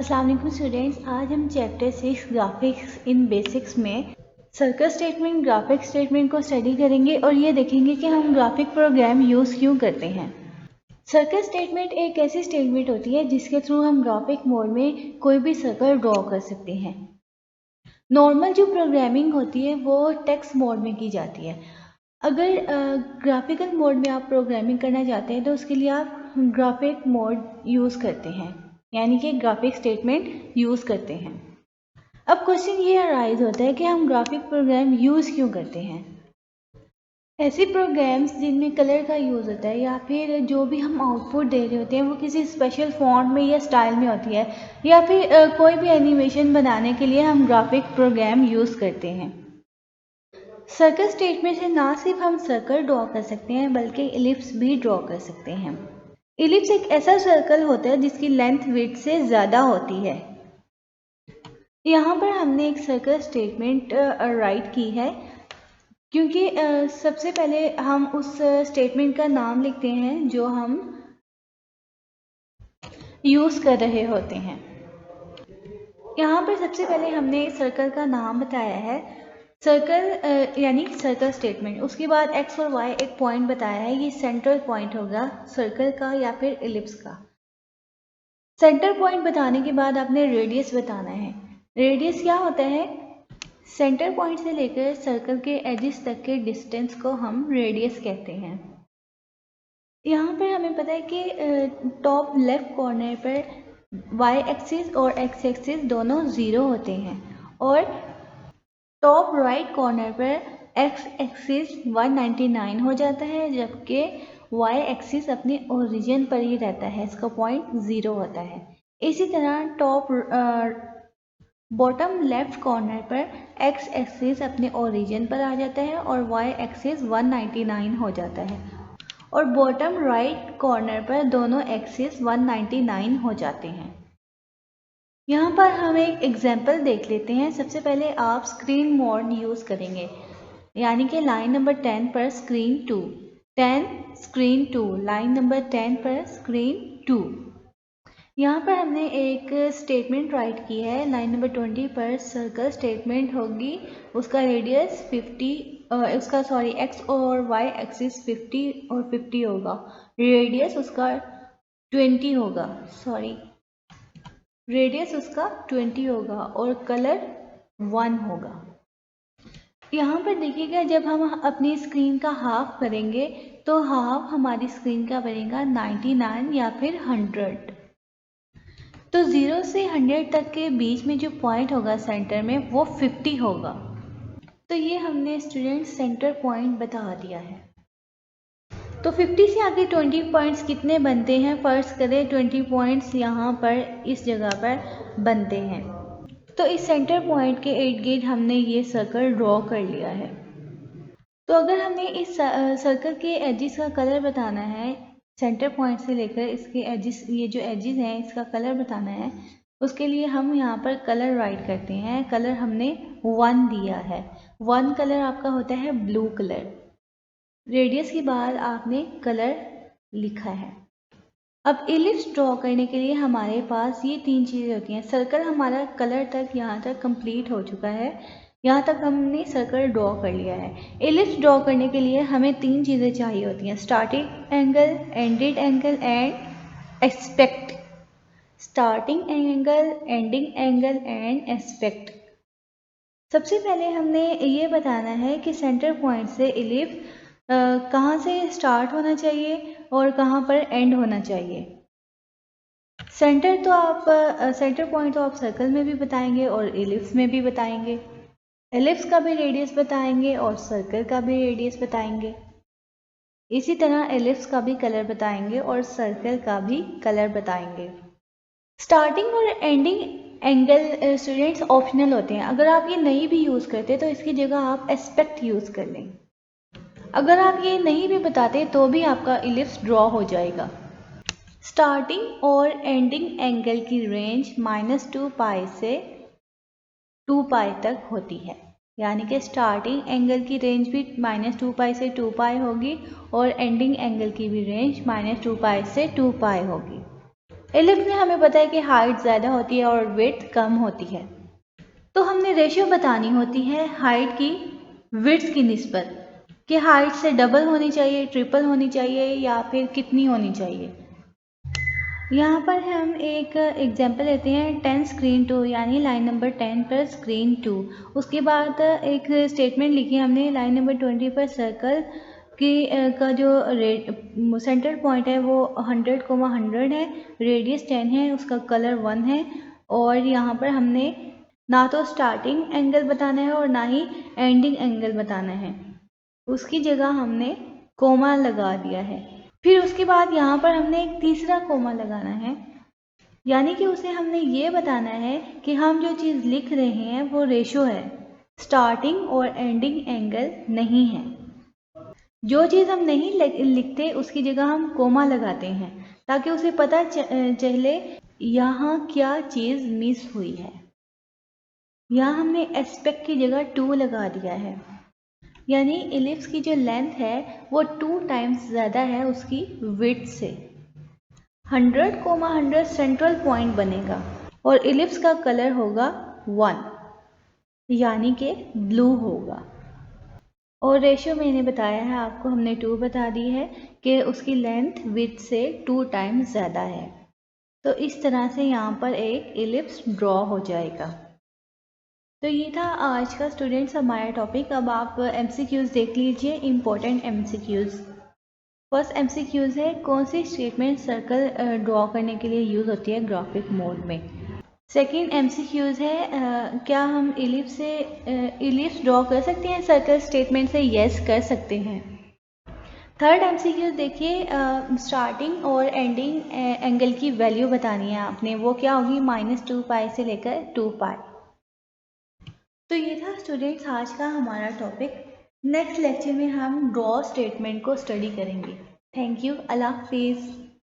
अस्सलाम वालेकुम स्टूडेंट्स, आज हम चैप्टर 6 ग्राफिक्स इन बेसिक्स में सर्कल स्टेटमेंट, ग्राफिक स्टेटमेंट को स्टडी करेंगे और ये देखेंगे कि हम ग्राफिक प्रोग्राम यूज़ क्यों करते हैं। सर्कल स्टेटमेंट एक ऐसी स्टेटमेंट होती है जिसके थ्रू हम ग्राफिक मोड में कोई भी सर्कल ड्रॉ कर सकते हैं। नॉर्मल जो प्रोग्रामिंग होती है वो टेक्स्ट मोड में की जाती है। अगर ग्राफिकल मोड में आप प्रोग्रामिंग करना चाहते हैं तो उसके लिए आप ग्राफिक मोड यूज़ करते हैं, यानी कि ग्राफिक स्टेटमेंट यूज़ करते हैं। अब क्वेश्चन ये अराइज होता है कि हम ग्राफिक प्रोग्राम यूज़ क्यों करते हैं। ऐसे प्रोग्राम्स जिनमें कलर का यूज़ होता है या फिर जो भी हम आउटपुट दे रहे होते हैं वो किसी स्पेशल फॉन्ट में या स्टाइल में होती है, या फिर कोई भी एनिमेशन बनाने के लिए हम ग्राफिक प्रोग्राम यूज़ करते हैं। सर्कल स्टेटमेंट से ना सिर्फ हम सर्कल ड्रॉ कर सकते हैं बल्कि इलिप्स भी ड्रॉ कर सकते हैं। इलिप्स एक ऐसा सर्कल होता है जिसकी लेंथ विड्थ से ज़्यादा होती है। यहाँ पर हमने एक सर्कल स्टेटमेंट राइट की है, क्योंकि सबसे पहले हम उस स्टेटमेंट का नाम लिखते हैं जो हम यूज़ कर रहे होते हैं। यहाँ पर सबसे पहले हमने सर्कल का नाम बताया है, सर्कल यानी सर्कल स्टेटमेंट। उसके बाद एक्स और वाई एक पॉइंट बताया है, ये सेंट्रल पॉइंट होगा सर्कल का या फिर इलिप्स का। सेंटर पॉइंट बताने के बाद आपने रेडियस बताना है। रेडियस क्या होता है? सेंटर पॉइंट से लेकर सर्कल के एजेस तक के डिस्टेंस को हम रेडियस कहते हैं। यहाँ पर हमें पता है कि टॉप लेफ्ट कॉर्नर पर वाई एक्सिस और एक्स एक्सिस दोनों ज़ीरो होते हैं और टॉप राइट कॉर्नर पर एक्स एक्सिस 199 हो जाता है, जबकि वाई एक्सिस अपने ओरिजिन पर ही रहता है, इसका पॉइंट 0 होता है। इसी तरह टॉप बॉटम लेफ्ट कॉर्नर पर एक्स एक्सिस अपने ओरिजिन पर आ जाता है और वाई एक्सिस 199 हो जाता है, और बॉटम राइट कॉर्नर पर दोनों एक्सिस 199 हो जाते हैं। यहाँ पर हम एक एग्जाम्पल देख लेते हैं। सबसे पहले आप स्क्रीन मोड यूज़ करेंगे, यानी कि लाइन नंबर 10 पर स्क्रीन 2, 10 स्क्रीन 2, लाइन नंबर 10 पर स्क्रीन 2। यहाँ पर हमने एक स्टेटमेंट राइट की है, लाइन नंबर 20 पर सर्कल स्टेटमेंट होगी, उसका रेडियस 50, एक्स और वाई एक्सिस 50 और 50 होगा, रेडियस उसका 20 होगा, रेडियस उसका 20 होगा और कलर 1 होगा। यहाँ पर देखिएगा, जब हम अपनी स्क्रीन का हाफ करेंगे तो हाफ हमारी स्क्रीन का बनेगा 99 या फिर 100। तो 0 से 100 तक के बीच में जो पॉइंट होगा सेंटर में वो 50 होगा। तो ये हमने स्टूडेंट सेंटर पॉइंट बता दिया है। तो 50 से आगे 20 पॉइंट्स कितने बनते हैं? फर्स्ट करें 20 पॉइंट्स यहाँ पर इस जगह पर बनते हैं। तो इस सेंटर पॉइंट के इर्द गिर्द हमने ये सर्कल ड्रॉ कर लिया है। तो अगर हमें इस सर्कल के एजिस का कलर बताना है, सेंटर पॉइंट से लेकर इसके एजिस, ये जो एजिस हैं इसका कलर बताना है, उसके लिए हम यहाँ पर कलर राइट करते हैं। कलर हमने 1 दिया है। 1 कलर आपका होता है ब्लू कलर। रेडियस के बाद आपने कलर लिखा है। अब इलिप्स ड्रॉ करने के लिए हमारे पास ये 3 चीज़ें होती हैं। सर्कल हमारा कलर तक यहाँ तक कंप्लीट हो चुका है, यहाँ तक हमने सर्कल ड्रॉ कर लिया है। इलिप्स ड्रॉ करने के लिए हमें 3 चीज़ें चाहिए होती हैं, starting angle, ended angle and aspect. Starting angle, ending angle and aspect. सबसे पहले हमने ये बताना है कि सेंटर पॉइंट से इलिप्स कहाँ से स्टार्ट होना चाहिए और कहाँ पर एंड होना चाहिए। सेंटर पॉइंट तो आप सर्कल में भी बताएंगे और इलिप्स में भी बताएंगे। एलिप्स का भी रेडियस बताएंगे और सर्कल का भी रेडियस बताएंगे। इसी तरह एलिप्स का भी कलर बताएंगे और सर्कल का भी कलर बताएंगे। स्टार्टिंग और एंडिंग एंगल स्टूडेंट्स ऑप्शनल होते हैं। अगर आप ये नहीं भी यूज़ करते तो इसकी जगह आप एस्पेक्ट यूज़ कर लें। अगर आप ये नहीं भी बताते तो भी आपका इलिप्स ड्रॉ हो जाएगा। स्टार्टिंग और एंडिंग एंगल की रेंज -2 पाई से 2 पाई तक होती है, यानी कि स्टार्टिंग एंगल की रेंज भी -2 पाई से 2 पाई होगी और एंडिंग एंगल की भी रेंज -2 पाई से 2 पाई होगी। एलिप्स में हमें पता है कि हाइट ज़्यादा होती है और विड्थ कम होती है, तो हमने रेशियो बतानी होती है हाइट की विड्थ की निस्बत, कि हाइट से डबल होनी चाहिए, ट्रिपल होनी चाहिए या फिर कितनी होनी चाहिए। यहाँ पर हम एक एग्जांपल लेते हैं 10 स्क्रीन 2, यानी लाइन नंबर 10 पर स्क्रीन 2। उसके बाद एक स्टेटमेंट लिखी हमने लाइन नंबर 20 पर सर्कल की का जो सेंटर पॉइंट है वो 100,100 है, रेडियस 10 है, उसका कलर 1 है। और यहाँ पर हमने ना तो स्टार्टिंग एंगल बताना है और ना ही एंडिंग एंगल बताना है, उसकी जगह हमने कोमा लगा दिया है। फिर उसके बाद यहाँ पर हमने एक तीसरा कोमा लगाना है, यानी कि उसे हमने ये बताना है कि हम जो चीज़ लिख रहे हैं वो रेशो है, स्टार्टिंग और एंडिंग एंगल नहीं है। जो चीज़ हम नहीं लिखते उसकी जगह हम कोमा लगाते हैं, ताकि उसे पता चले यहाँ क्या चीज़ मिस हुई है। यहाँ हमने एस्पेक्ट की जगह 2 लगा दिया है, यानी इलिप्स की जो लेंथ है वो 2 टाइम्स ज़्यादा है उसकी विड्थ से। 100,100 सेंट्रल पॉइंट बनेगा और इलिप्स का कलर होगा 1, यानी कि ब्लू होगा। और रेशियो मैंने बताया है आपको, हमने 2 बता दी है कि उसकी लेंथ विड्थ से 2 टाइम्स ज़्यादा है। तो इस तरह से यहाँ पर एक इलिप्स ड्रॉ हो जाएगा। तो ये था आज का स्टूडेंट्स हमारा टॉपिक। अब आप MCQs देख लीजिए, इम्पोर्टेंट MCQs। फर्स्ट MCQs है, कौन सी स्टेटमेंट सर्कल ड्रॉ करने के लिए यूज़ होती है ग्राफिक मोड में। सेकंड MCQs है, क्या हम इलिप्स से इलिप्स ड्रॉ कर सकते हैं सर्कल स्टेटमेंट से? यस, कर सकते हैं। थर्ड MCQ देखिए, स्टार्टिंग और एंडिंग एंगल की वैल्यू बतानी है आपने, वो क्या होगी? -2π से लेकर 2π। तो ये था स्टूडेंट्स आज का हमारा टॉपिक। नेक्स्ट लेक्चर में हम ड्रॉ स्टेटमेंट को स्टडी करेंगे। थैंक यू, अल्लाह हाफिज़।